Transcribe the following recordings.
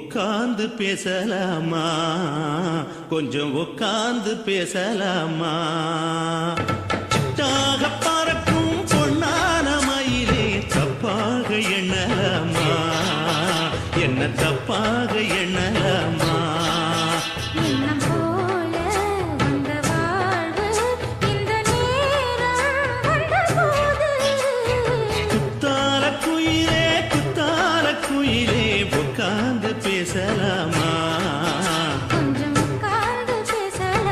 உட்கார்ந்து பேசலாமா? கொஞ்சம் உட்கார்ந்து பேசலாமா? சிட்டாக பறக்கும் பொன்னான மயிலே தப்பாக எண்ணலாமா? என்ன தப்பாக எண்ணலாமா? உட்கார்ந்து பேசலாமா? கொஞ்சம் உட்கார்ந்து பேசலாமா?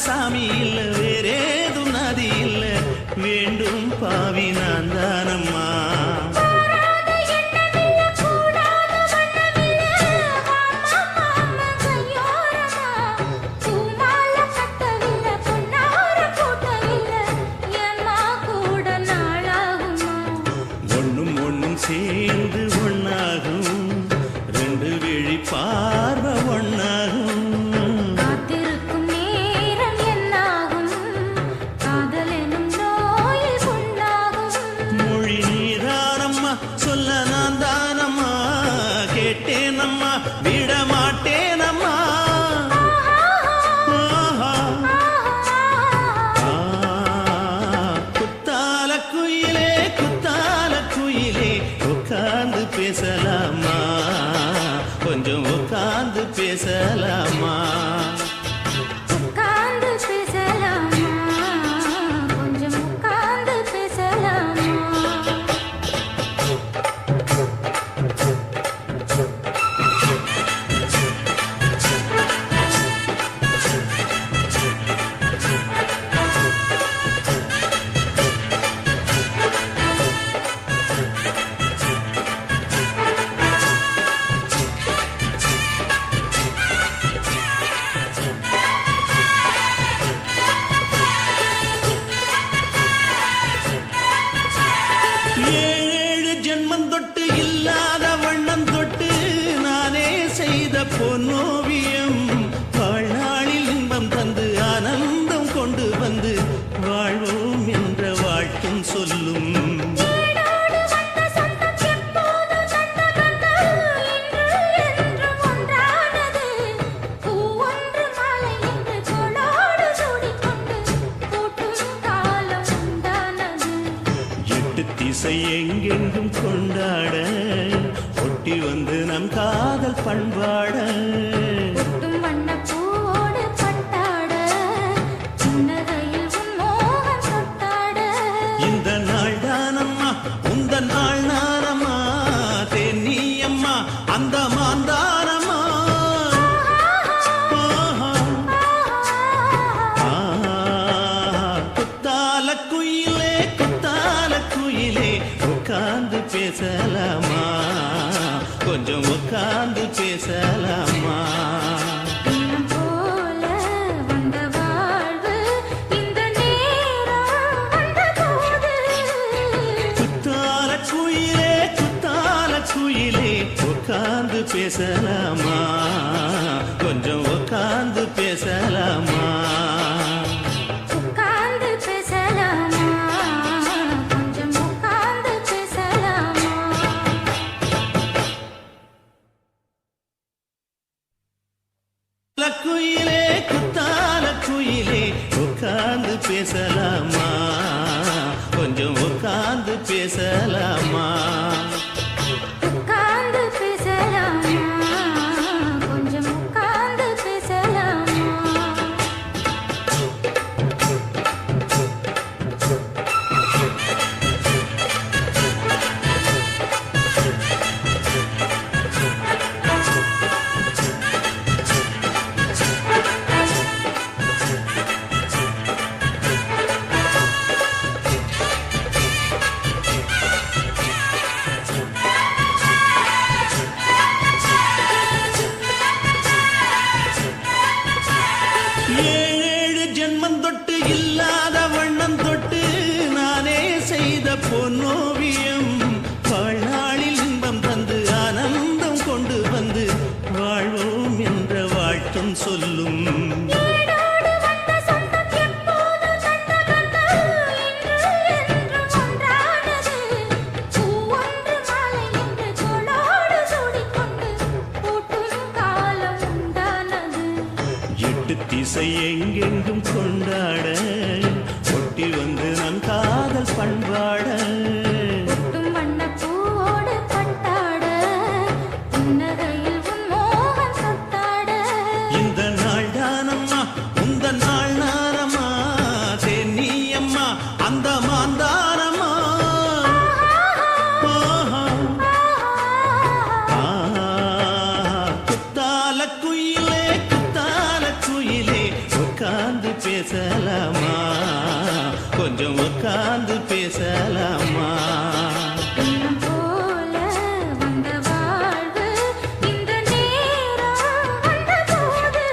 சாமி இல்ல வேறேதும் நதி இல்ல வேண்டும் பாவி நான் தானம்மா. ஒன்னும் ஒன்னும் சேர்ந்து ஒன்னாகும், ரெண்டு விழி பார்வை ஒன்னாகும். சொல்ல நான் தானம்மா கேட்டேனம்மா விட மாட்டேனம்மா. குத்தால குயிலே குத்தால குயிலே உட்கார்ந்து பேசலாமா? கொஞ்சம் உட்கார்ந்து பேசலாமா? உட்கார்ந்து பேசலாமா? கொஞ்சம் உட்கார்ந்து பேசலாமா? ஏழு ஜென்மம் தொட்டு இல்லாத வண்ணம் தொட்டு நானே செய்த பொன்னோவியம் வாழ்நாளில் இன்பம் தந்து ஆனந்தம் கொண்டு வந்து வாழ்வோம் என்ற வாழ்த்தும் சொல்லும். திசை எங்கெங்கும் கொண்டாட ஒட்டி வந்து நம் காதல் பண்பாட வண்ணப்பூவோடு பட்டாட சின்னகையில் மோகம் தொட்டாட. இந்த நாள் தானம்மா உந்த நாள் நானம்மா தென்னியம்மா அந்த மாந்தானம்மா. குத்தால குயிலே குத்தால குயிலே உட்கார்ந்து பேசலாமா? கொஞ்சம் உட்கார்ந்து பேசலாமா? போல வந்த வாழ்வு இந்த நேரம் வந்தபோது. குத்தால குயிலே குத்தால குயிலே உட்கார்ந்து பேசலாமா? கொஞ்சம் உட்கார்ந்து பேசலாமா? உட்கார்ந்து பேசலாமா? கொஞ்சம் உட்கார்ந்து பேசலாமா? குயிலே குத்தால குயிலே உட்கார்ந்து பேசலாமா? கொஞ்சம் உட்கார்ந்து பேசலாமா? உட்கார்ந்து பேசலாமா? கொஞ்சம் உட்கார்ந்து பேசலாமா? இசை எங்கெங்கும் கொண்டாட ஒட்டி வந்து நம் காதல் பண்பாட ஒட்டும் வண்ணப் பூவோடு பட்டாட புன்னகையில் உன் மோகம் சொட்டாட இந்த நாள் தானம்மா உந்த நாள் நாரம்மா தேனி அம்மா அந்த மாந்தாரம்மா குத்தால குயிலே உட்கார்ந்து பேசலாமா கொஞ்சம் உட்கார்ந்து பேசலாமா உள்ளம் போல வந்த வாழ்வு இந்த நேரம் வந்தபோது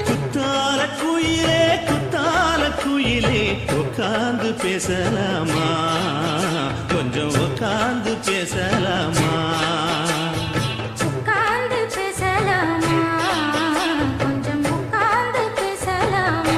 குத்தால குயிலே உட்கார்ந்து பேசலாமா கொஞ்சம் உட்கார்ந்து பேசலாமா உட்கார்ந்து பேசலாமா கொஞ்சம் உட்கார்ந்து பேசலாமா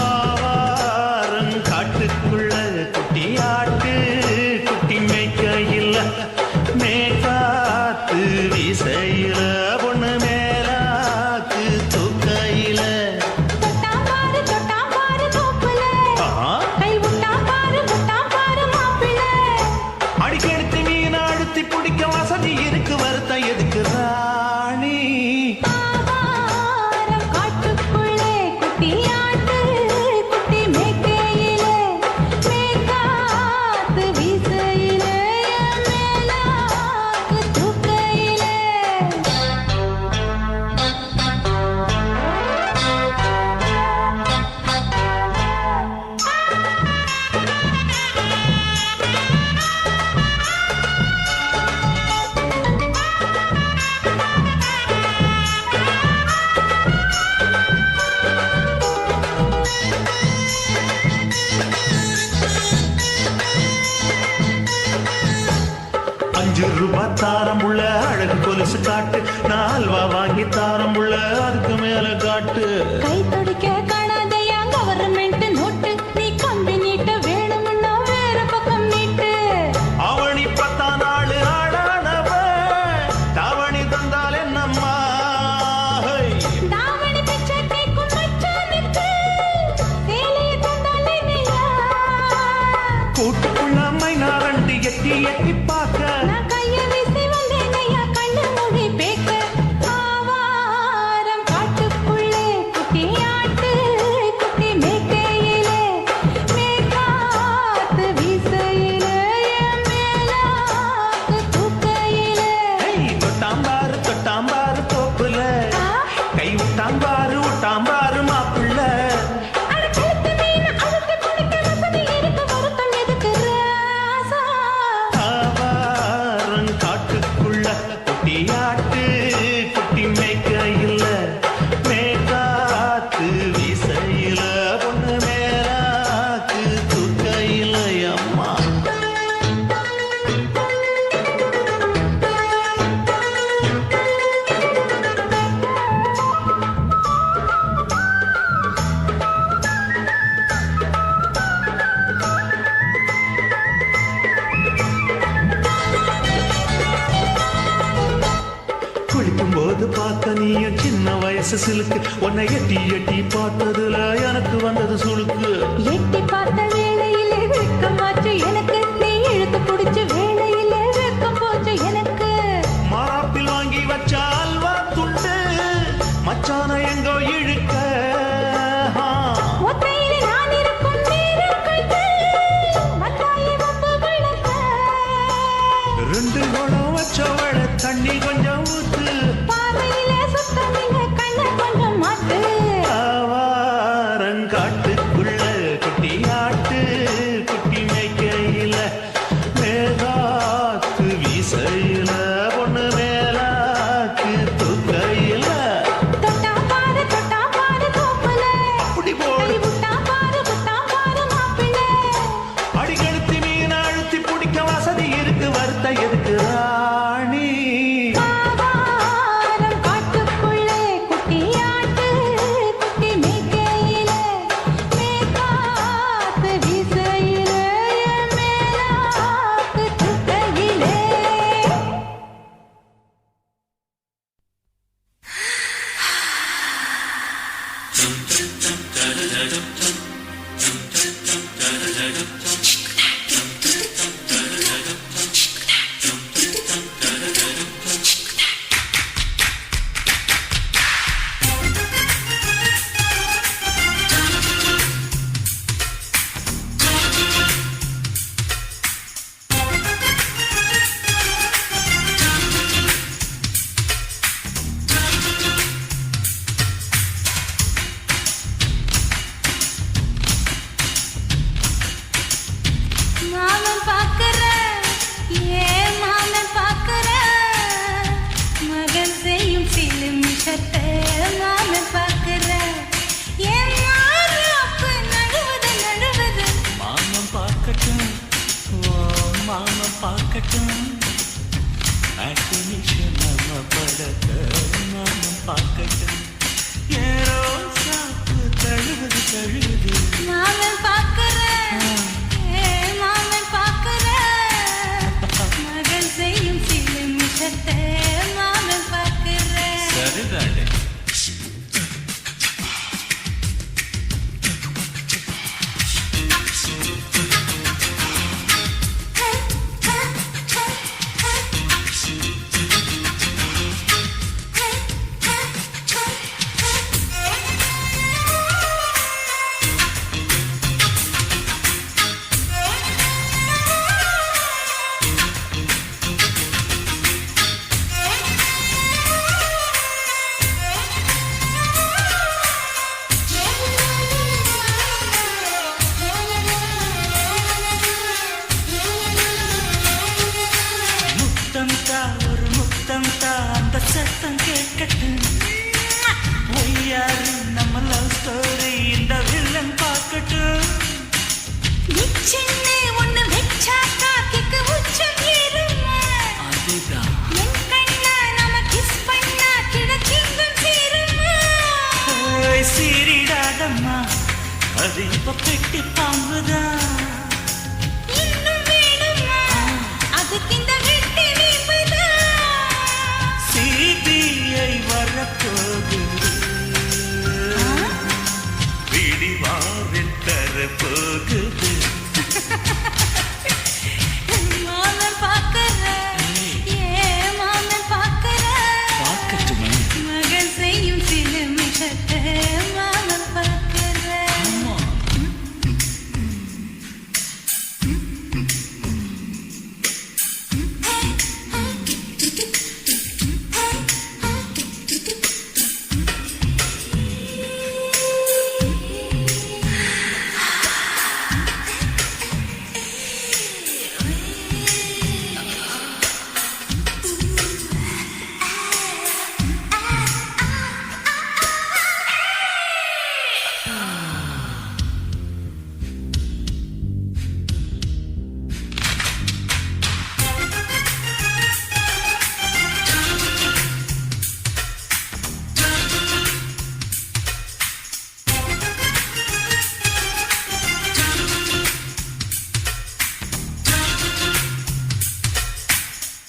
ஆவாரம் காட்டுக்குள்ள குட்டியாட்டு குட்டி மேய்க்கையில் மேற்காத்து வீசையில பொண்ணு மேலாக்கு தூக்கையில தொட்டாம் பாரு தோப்புல கை விட்டாம் பாரு மாப்பிள்ளை அடிக்கெடுத்து மீன் அழுத்தி பிடிக்க வசதி இருக்கு வருத்தம் எதுக்கு ராணி ஆவாரம் காட்டுக்குள்ளே குட்டியாட்டு குட்டி மேய்க்கையிலே மேற்காத்து வீசையிலே மேலாக்கு தூக்கையிலே ₹5 தாரம் உள்ள அழகு கொலுசு காட்டு நான் அல்வா வாங்கி தாரம் உள்ள அதுக்கு மேல காட்டு கை துடிக்க காணாதையா கவர்மெண்ட் நோட்டு நீ கம்பி நீட்ட வேணும்னா வேற பக்கம் நீட்டு அவனி 10 நாள் ஆடானவ தாவணி தந்தால் என்னம்மா தாவணி பிச்சை கேக்கும் மச்சானுக்கு சேலைய தந்தாலே நீயா கூட்டுக்குள்ள மைனாரண்டி எட்டி பார்க்க நான் கைய வீசி வந்தேனையா கண்ணு மொழி பேக்க ஆவாரம் காட்டுக்குள்ளே குட்டியாட்டு குட்டி மேய்க்கையிலே மேற்காத்து வீசையிலே மேலாக்கு தூக்கையிலே தொட்டாம்பாரு தோப்புல கை விட்டாம்பாரு மாப்பிள்ள அட கழுத்து மீன் அழுத்து குடிக்க வசதி இருக்கு வருத்தம் எதுக்கு ராசா ஆவாரம் காட்டுக்குள்ள குட்டியாட்டு குட்டி மேய்க்கையில் மேற்காத்து வீசையில பொண்ணு மேலாக்கு தூக்கையில் அம்மா குளிக்கும் போது பார்த்த நீயும் சின்ன வயசு சிலுக்கு உன்னை எட்டி பார்த்ததுல எனக்கு வந்தது சுளுக்கு எட்டி பார்த்த வேளையிலே வெட்கமாச்சு எனக்கு நீ இழுத்து பிடிச்ச வேளையிலே வெட்கம் போச்சு எனக்கு மாறாப்பில் வாங்கி வச்ச அல்வா துண்டு மச்சான எங்கோ இழுக்க ஒத்தையிலே நான் இருக்கும் நேரம் கண்டு வந்தாயே வம்பு விளக்க 2 குடம் வச்சவள தண்ணி கொஞ்சம் ஊத்து பார்வையிலே சுத்தம் இல்ல கண்ணை கொஞ்சம் மாட்டு ஆவாரம் காட்டுக்குள்ள குட்டியாட்டு குட்டி மேய்க்கையில ராணி ஆவாரம் காட்டுக்குள்ளே குட்டியாட்டு குட்டி மேய்க்கையில மேற்காத்து வீசையில என் மேலாக்கு துட்டையிலே மாமன் பாக்குற ஏன் மாமன் பாக்குற மகன் செய்யும் சிலுமிஷத்தை மாமன் பாக்குற ஏன் மாறு அப்ப நழுவுது நழுவுது மாமன் பார்க்கட்டும் ஓ மாமன் பார்க்கட்டும் ஆக்டினிஷன் நம்ம படத்தை மாமன் பார்க்கட்டும் ஏரோ சாப்பு தழுவுது தழுவுது மாமன் பாக்குற ஏன் மாமன் பாக்குற மகன் செய்யும் சிலுமிஷத்தை மாமன் பாக்குற சரிதானே முத்தம்தா ஒரு முத்தம்தா அந்த சத்தம் கேட்கட்டும் ஒய்யாரு நம்ம லவ் ஸ்டோரி இந்த வில்லன் பார்க்கட்டும் நிச்சயமே ஒண்ணு வெச்சா காக்கிக்கு உச்சம் ஏறுமா அதுதான் என் கண்ணா நாம கிஸ் பண்ணா கிடச்சிங்கும் சேருமா சீரிடாதம்மா அது இப்ப பெட்டி பாம்புதான் இன்னும் வேணுமா அதுக்கு இந்த வெட்டி வீம்புதான் சிபிஐ வரப்போகுது பிடிவாரில் தரப்போகுது மாமன் பாக்குற ஏன் மாமன் பாக்குற பார்க்கட்டுமே மகன் செய்யும் சிலுமிஷத்தை மாமன் பாக்குற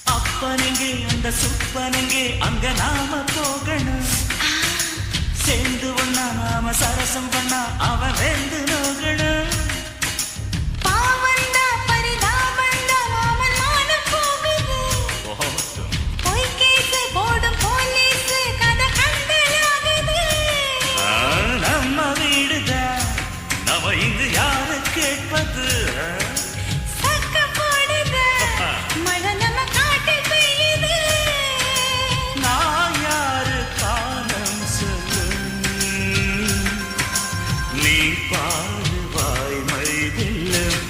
அப்பனெங்கே அந்த சுப்பனெங்கே அங்க நாம போகணும் சேர்ந்து ஒண்ணா நாம சரசம் பண்ணா அவன் வெந்து நோகணும் பாவந்தா பரிதாபந்தா மாமன் மானம் போகுது பொய் கேஸ் போடும் போலீஸ் கதை கண்டலாகுது நம்ம வீடுதான் நம்ம இங்கு யாரு கேட்பது சக்க போடுது மழை நம்ம காட்டில் பெய்யுது நான் யாரு காலம் சொல்லு நீ பாரு வாய்மை தில்லும்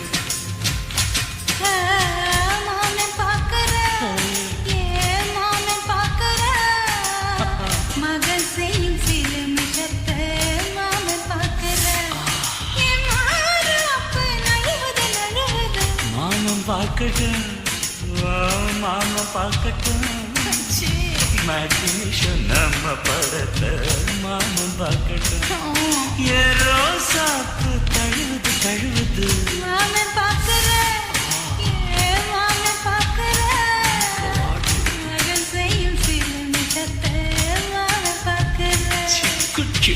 மாமன் பாக்குற ஏன் மாமன் பாக்குற மகன் செய்யும் சிலுமிஷத்தை மாமன் பாக்குற என் மாறு அப்ப நழுவுது நழுவுது மாமன் பார்க்கட்டும் மாமன் பார்க்கட்டும் இமேஜினேஷன் நம்ம படத்தை மாமன் பார்க்கட்டும் என் ரோசாப்பு தழுவுது தழுவுது மாமன் பார்க்கிறேன், ஏன் மாமன் பார்க்கிறேன்? மகன் செய்யும் சில நிஜத்தை மாமன் பார்க்கிறேன். குச்சி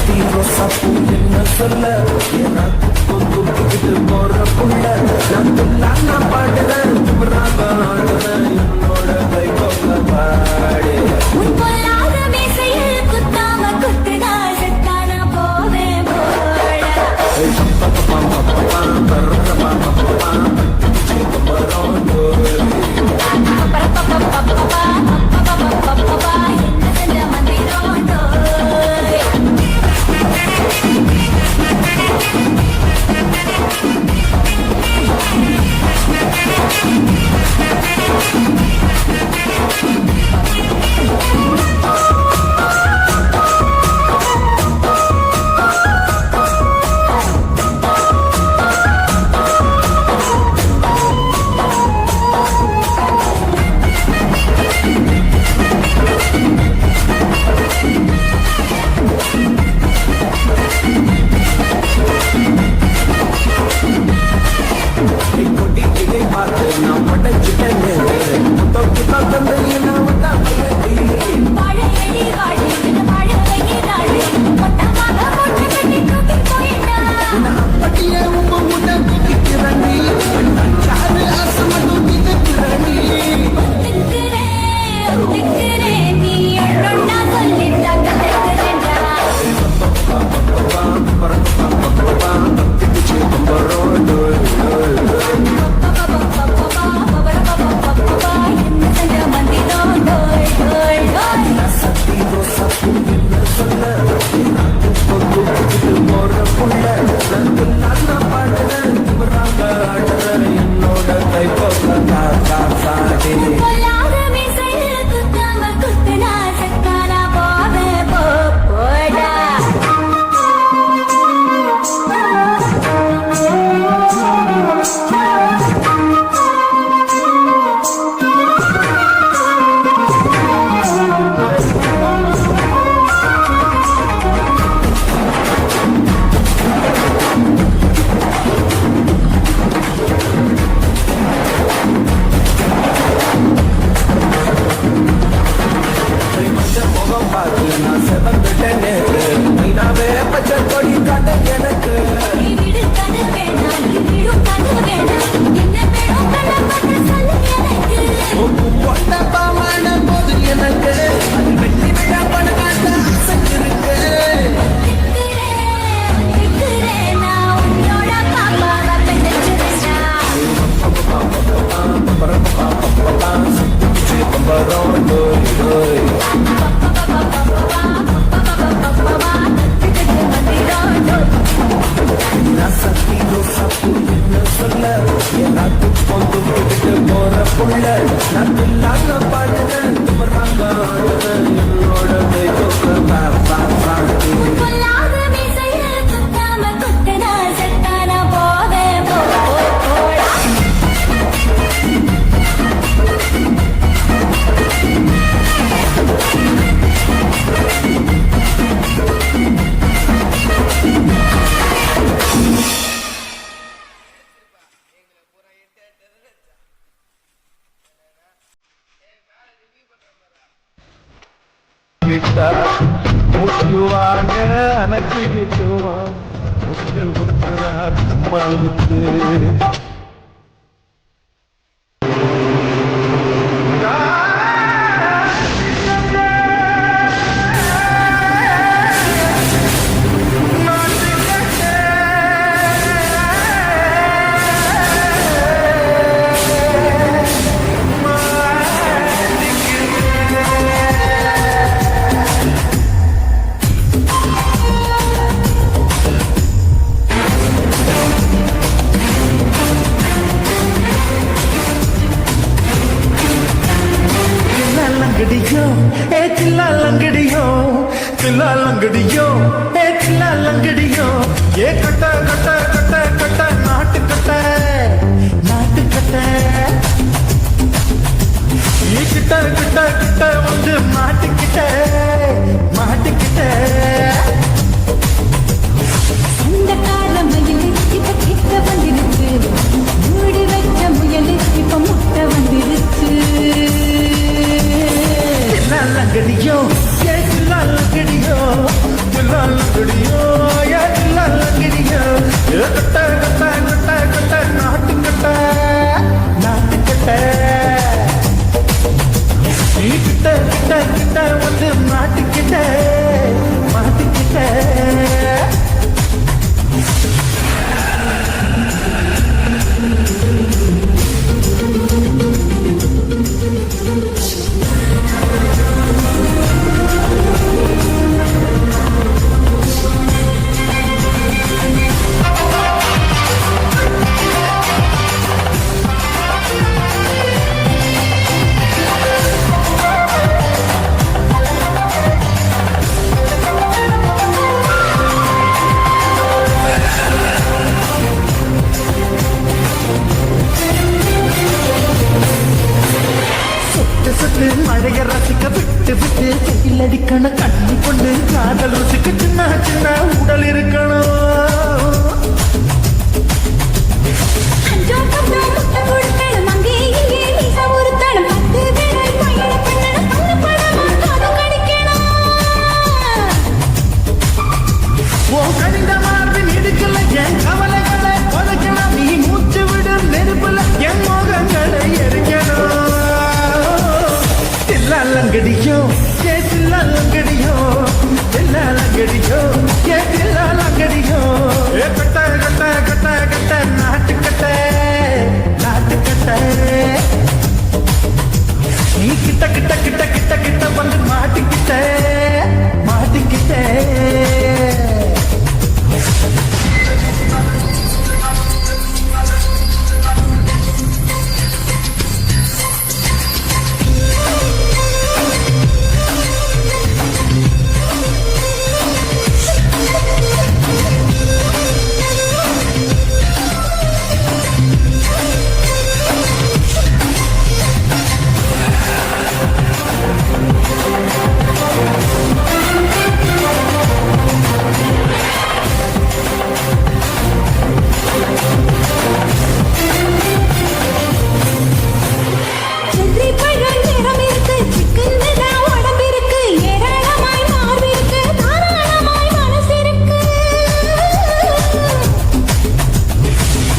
சக்தி ரோசா பூ என்ன சொல்ல எனக்கு தூக்கிட்டு போற புள்ள நான் பாடுறேன் ஆடுறேன் என்னோட கை கொள்ள பாடு உன் பொல்லாத மீசையில் குத்தாம குத்துதா செத்தானா போவேன் போட என்ன செஞ்ச மந்திரோண்டோ வாழையடி வாழை வாழை நாடு மொத்தமாக மொட்டை கட்டி தூக்கி போயிட்டா ஒத்துக்கிறேன் நீ ஒண்ணொண்ணா சொல்லிட்டா கத்துக்கிறேன்டா என்ன செஞ்ச மந்திரோண்டோ சக்தி ரோசா பூ என்ன சொல்ல எனக்கு போற புள்ள நான் பாடுறேன் ஆடுறேன் என்னோட கை கொள்ள பாடு பொல்லாத மீசையில் குத்தாம குத்துனா செத்தானா போவேன் போடா முகம் பார்த்து நான் செவந்துட்டேன் நீனாவே பச்சை கொடி காட்ட எனக்கு நீ விடு கண்ணு வேணாம் நீ விடும் கண்ணு வேணாம் என்ன வேணும் கண்ணை பார்த்து சொல்லு எனக்கு பொட்ட பாவான போது எனக்கு அது வெள்ளி விழா பணக்காட்ட செஞ்சிருக்கு ஒத்துக்கிறேன் நான் உன்னோட பாப்பாவை பெற்றெடுக்கிறேன்டா சக்தி ரோசா பூ என்ன சொல்ல எனக்கு கொண்டு போற புள்ள நான் பாடுறேன் ஆடுறேன் என்னோட கை கொள்ள பாடு பொல்லாத மீசையில் குத்தாம குத்துனா செத்தானா போவேன் போடா முக்கியவாங்க எனக்கு கிட்டுவான் முக்கியம் கொடுக்கிறார் அம்மாவுக்கு லங்கடியோ ஏ சில்லா லங்கடியோ சில்லா லங்கடியோ ஏ சில்லா லங்கடியோ ஏ கட்ட கட்ட கட்ட கட்ட நாட்டு கட்ட நாட்டு கட்ட நீ கிட்ட கிட்ட கிட்ட வந்து மாட்டிக்கிட்ட மாட்டிக்கிட்ட இந்த கால மயில் இப்ப கிட்ட வந்துருச்சு மூடி வச்ச முயல் இப்ப முட்டை வந்துருச்சு லங்கடியோ ஏ சில்லா லங்கடியோ சில்லா லங்கடியோ ஏ கட்ட கட்ட கட்ட கட்ட நாட்டு கட்ட நாட்டு கட்ட நீ கிட்ட கிட்ட கிட்ட வந்து மாட்டிக்கிட்ட மாட்டிக்கிட்ட சுட்டு மழைய ரசிக்க விட்டு விட்டு வெயில் அடிக்கணும் கண்ணி கொண்டு காதல் ருசிக்க சின்ன சின்ன உடல் இருக்கணும் கொஞ்சம் கொஞ்சம் முட்டை கொடுக்கணும் அங்கே இங்கே மீசை உறுத்தணும் 10 பேரை பயணம் பண்ணணும் கண்ணு படமா காது கடிக்கணும் ஓ கணித மார்பின் இடுக்கல என் கவலைகளை புதைக்கணும் நீ மூச்சு விடும் நெருப்புல என் மோகங்களை எரிக்கணும் தில்லாலங்கடியோ ஏ தில்லாலங்கடியோ தில்லாலங்கடியோ ஏ தில்லாலங்கடியோ ஏ கட்ட கட்ட கட்ட கட்ட நாட்டு கட்ட நாட்டு கட்ட நீ கிட்ட கிட்ட கிட்ட கிட்ட கிட்ட வந்து மாட்டிக்கிட்ட மாட்டிக்கிட்ட சென்றி பழம் நிறம் இருக்கு சிக்கன் உடம்பு இருக்கு ஏராளமாய் மார்பு இருக்கு தாராளமாய் மனசு இருக்கு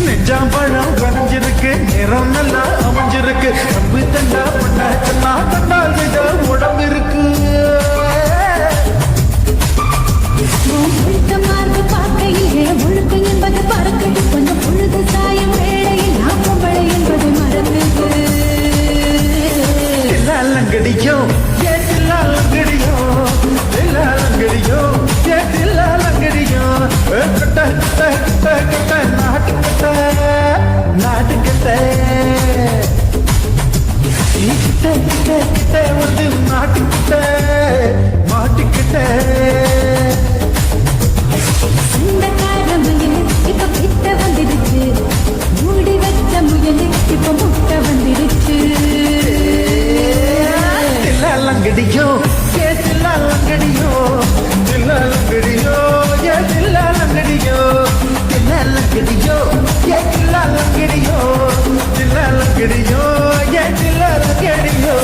நெஞ்சாம் பழம் கரைஞ்சிருக்கு நிறம் நல்லா அமைஞ்சிருக்கு அம்பு தண்டா பண்ணா கண்டால் விட உடம்பு இருக்கு முழுக்க மார்பு பார்க்கையில் முழுக்கு என்பது பறக்குது கொஞ்சம் பொழுது சாயும் வேளையில் நாப்பம்பழை என்பது மறந்தது தில்லாலங்கடியோ ஏ தில்லாலங்கடியோ தில்லாலங்கடியோ ஏ தில்லாலங்கடியோ கட்ட கட்ட கட்ட கட்ட நாட்டு கட்ட நாட்டு கட்ட நீ கிட்ட கிட்ட கிட்ட வந்து மாட்டிக்கிட்ட மாட்டிக்கிட்ட சொந்தக்கார முயல் இப்ப கிட்ட வந்துடுச்சு மூடி வச்ச முயல் இப்ப முட்டை வந்துடுச்சு தில்லாலங்கடியோ ஏ தில்லாலங்கடியோ தில்லாலங்கடியோ ஏ தில்லாலங்கடியோ தில்லாலங்கடியோ ஏ தில்லாலங்கடியோ தில்லாலங்கடியோ ஏ தில்லாலங்கடியோ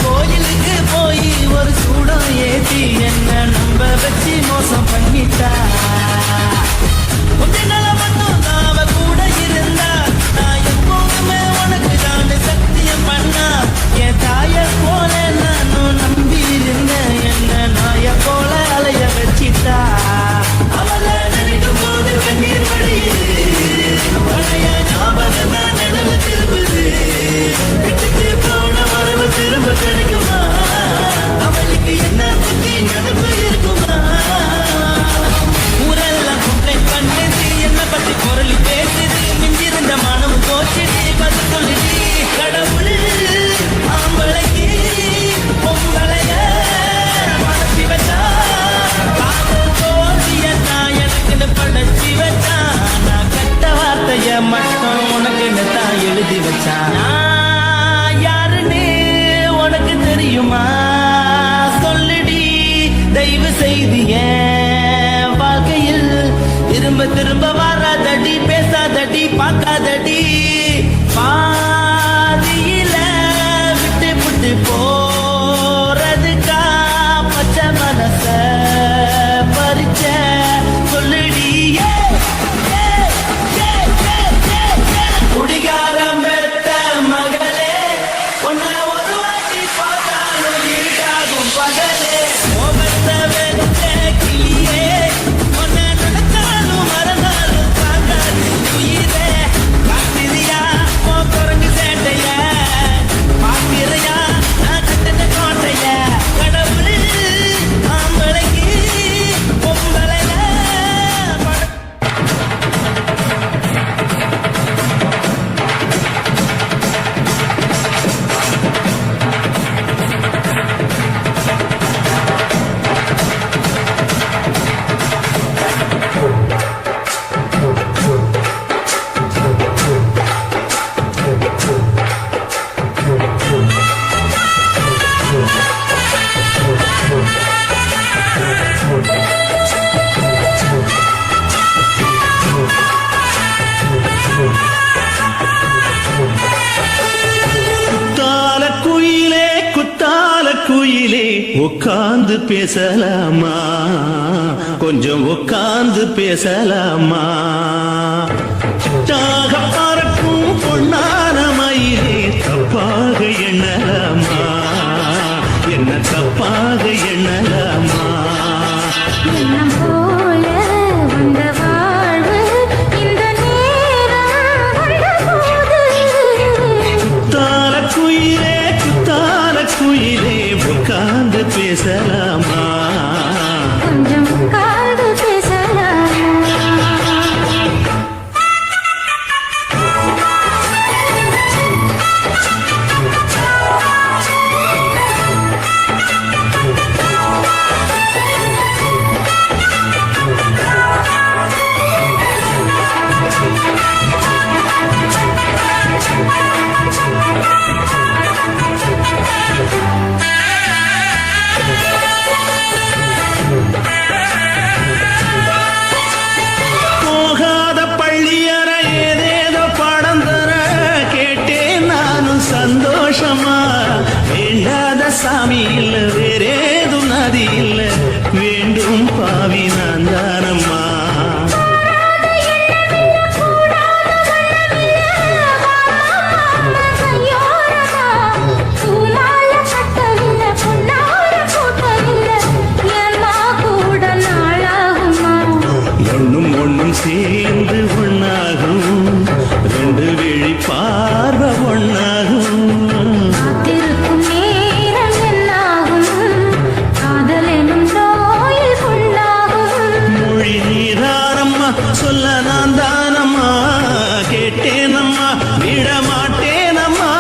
கோயிலுக்கு போய் ஒரு சூடம் ஏத்தி என்ன நம்ப வச்சு மோசம் பண்ணிட்டா கொஞ்ச மட்டும் அவ கூட இருந்தா நான் எப்போதுமே உனக்கு தான் சத்தியம் பண்ணா என் தாய போல நானும் நம்பி இருந்தேன் என்ன நாய போல அலைய வச்சிட்டா அவளை நினைக்கும் போது கண்ணீர் வழியுது பழைய ஞாபகம் தான் நினைவு திரும்புது விட்டுட்டு போன வரவு திரும்ப கிடைக்குமா அவளுக்கு என்ன பத்தி நினைப்பு இருக்குமா ஊரெல்லாம் கம்ப்ளைண்ட் பண்ணுது என்ன பத்தி குரல் பேசுது மிஞ்சிருந்த மனம் கோச்சுது பதில் சொல்லுது கடவுள் ஆம்பளைக்கு பொங்கலைய மனசி வச்சா காதல் தோல்வியத்தான் எனக்குன்னு படைச்சி வச்சா நான் கட்ட வார்த்தைய மட்டும் உனக்குன்னு தான் எழுதி வச்சா நான் யாருன்னு உனக்கு தெரியுமா சொல்லுடி தயவு செய்து என் வாழ்க்கையில் திரும்ப திரும்ப வராதடி பேசாதடி பார்க்காதடி பாதியில விட்டு விட்டு போறதுக்கா பச்சை மனச பறிச்ச சொல்லுடி குடிகாரம் பெத்த மகளே உன்னை ஒரு வாட்டி பார்த்தாலும் இருட்டாகும் பகலே மோகத்தை வெச்ச கிளியே உன்னை நடத்தாலும் மறந்தாலும் தாங்காது உயிரே காத்திரியா ஓ குரங்கு சேட்டைய பாத்திரையா நான் கட்டின கோட்டைய கடவுள் ஆம்பளைக்கு பொங்கலைய குத்தால குயிலே உட்கார்ந்து பேசலாமா கொஞ்சம் உட்கார்ந்து பேசலாமா தாக பறக்கும் பொன்னான மயிலே தப்பாக எண்ணலாமா என்ன தப்பாக எண்ணலாமா எண்ணம் போல வந்த வாழ்வு இந்த நேரம் வந்தபோது குத்தால குயிலே உட்கார்ந்து பேசலாமா கொஞ்சம் உட்கார்ந்து பேசலாமா போகாத பள்ளியற ஏதேதோ பாடம் தர கேட்டேன் நானும் சந்தோஷமா வேண்டாத சாமி இல்ல வேறேதும் நதி இல்ல வேண்டும் பாவி நான் தானம்மா ஒண்ணும் சேர்ந்து ஒண்ணாகும் ரெண்டு விழி பார்வை ஒண்ணாகும் மொழி நீதானம்மா சொல்ல நான் தானம்மா கேட்டேனம்மா விட மாட்டேனம்மா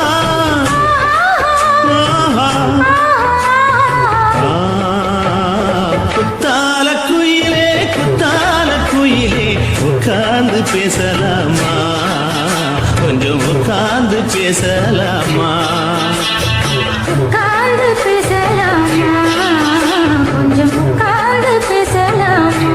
குத்தால குயிலே உட்கார்ந்து பேசலாமா கொஞ்சம் உட்கார்ந்து பேசலாமா உட்கார்ந்து பேசலாமா கொஞ்சம் உட்கார்ந்து பேசலாமா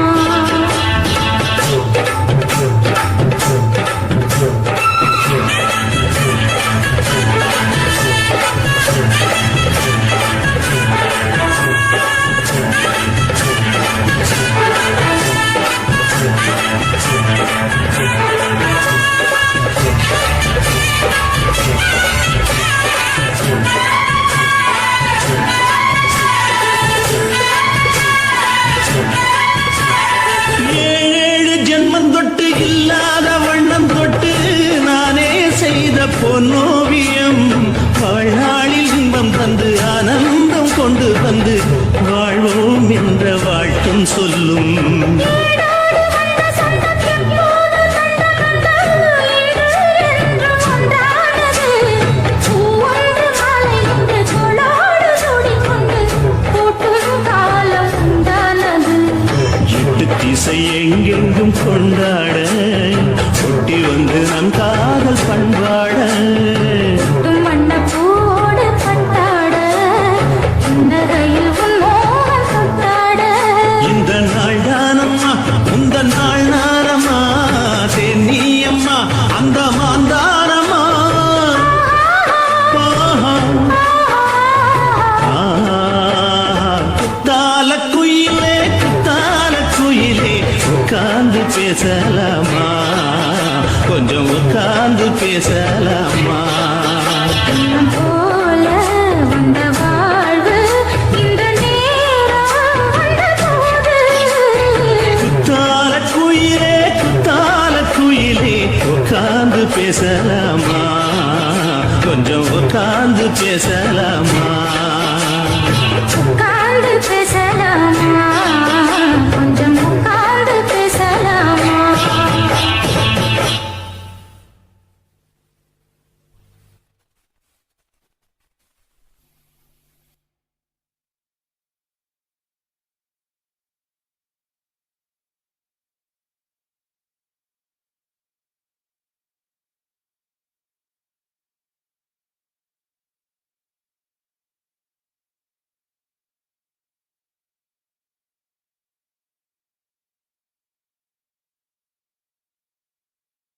வந்து வாழ்வோம் என்ற வாழ்த்தும் சொல்லும். ஈடோடு வந்த சொந்தம் எப்போது தந்தம் என்று ஒன்றானது. பூவொன்று மாலை என்று தோளோடு சூடிக்கொண்டு கூட்டும் காலம் உண்டானது. எட்டு திசை எங்கெங்கும் கொண்டாட ஒட்டி வந்து நம் காதல் பண்பாட. வண்ணப்பூவோடு பட்டாட இந்த ரயில் உன் மோகம் தொட்டாட. இந்த நாள் தானம்மா இந்த நாள் நானம்மா தென்னியம்மா அந்த மாந்தானம்மா. குத்தால குயிலே குத்தால குயிலே உட்கார்ந்து பேசலாமா கொஞ்சம் உட்கார்ந்து பேசலாமா. எண்ணம் போல வந்த வாழ்வு இந்த நேரம் வந்தபோது. குத்தால குயிலே உட்கார்ந்து பேசலாமா கொஞ்சம் உட்கார்ந்து பேசலாமா. உட்கார்ந்து பேசலாமா.